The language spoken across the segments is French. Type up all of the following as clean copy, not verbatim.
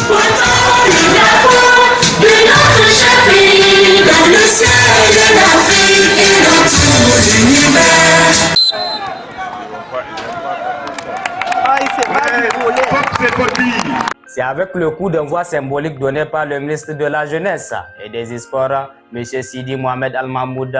Portant les drapeaux de notre cher pays dans le ciel de l'Afrique et dans tout l'univers. C'est avec le coup d'envoi symbolique donné par le ministre de la Jeunesse et des Sports, M. Sidi Mohamed Al-Mahmoud,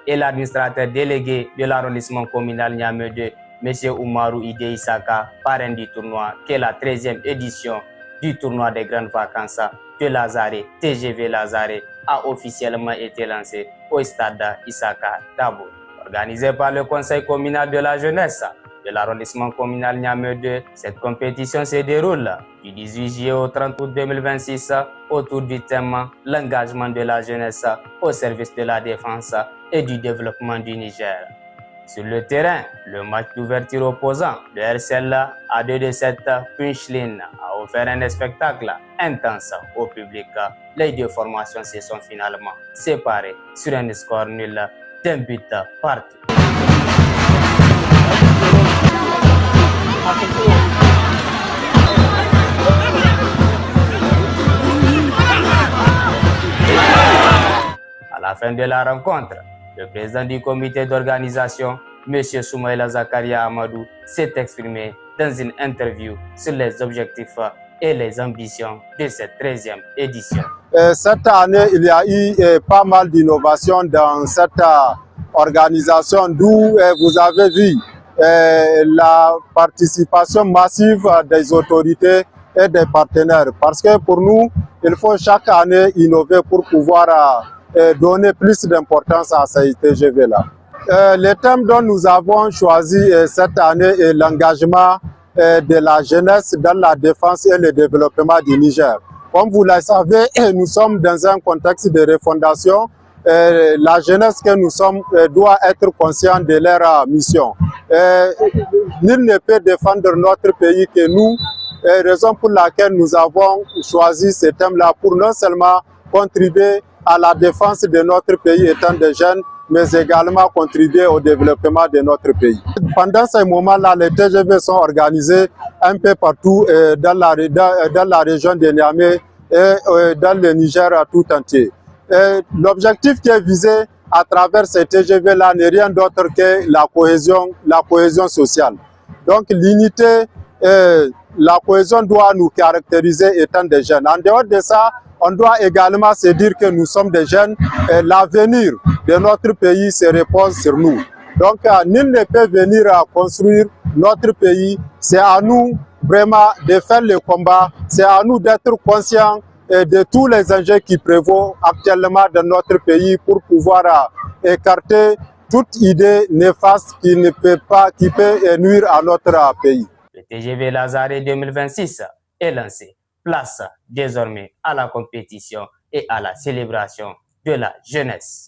et l'administrateur délégué de l'arrondissement communal Niamey 2, M. Oumarou Ide Isaka, parrain du tournoi, qui est la 13e édition du tournoi des grandes vacances de Lazare, TGV Lazare, a officiellement été lancé au stade Isaka Dabo. Organisé par le Conseil communal de la jeunesse de l'arrondissement communal Niamey 2, cette compétition se déroule du 18 juillet au 30 août 2026 autour du thème « L'engagement de la jeunesse au service de la défense et du développement du Niger ». Sur le terrain, le match d'ouverture opposant le RCL A2 de 7 Punchline a offert un spectacle intense au public. Les deux formations se sont finalement séparées sur un score nul d'un but partout. À la fin de la rencontre, le président du comité d'organisation, M. Soumaïla Zakaria Amadou, s'est exprimé dans une interview sur les objectifs et les ambitions de cette 13e édition. Cette année, il y a eu pas mal d'innovations dans cette organisation, d'où vous avez vu la participation massive des autorités et des partenaires. Parce que pour nous, il faut chaque année innover pour pouvoir donner plus d'importance à ces TGV-là. Le thème dont nous avons choisi cette année est l'engagement de la jeunesse dans la défense et le développement du Niger. Comme vous le savez, nous sommes dans un contexte de refondation. La jeunesse que nous sommes doit être conscient de leur mission. Nul ne peut défendre notre pays que nous, raison pour laquelle nous avons choisi ce thème-là pour non seulement contribuer à la défense de notre pays étant des jeunes, mais également contribuer au développement de notre pays. Pendant ces moments-là, les TGV sont organisés un peu partout dans la région de Niamey et dans le Niger tout entier. L'objectif qui est visé à travers ces TGV-là n'est rien d'autre que la cohésion sociale. Donc l'unité, la cohésion doit nous caractériser étant des jeunes. En dehors de ça, on doit également se dire que nous sommes des jeunes et l'avenir de notre pays se repose sur nous. Donc, nul ne peut venir construire notre pays. C'est à nous vraiment de faire le combat. C'est à nous d'être conscients de tous les enjeux qui prévaut actuellement dans notre pays pour pouvoir écarter toute idée néfaste qui peut nuire à notre pays. Le TGV Lazare 2026 est lancé. Place désormais à la compétition et à la célébration de la jeunesse.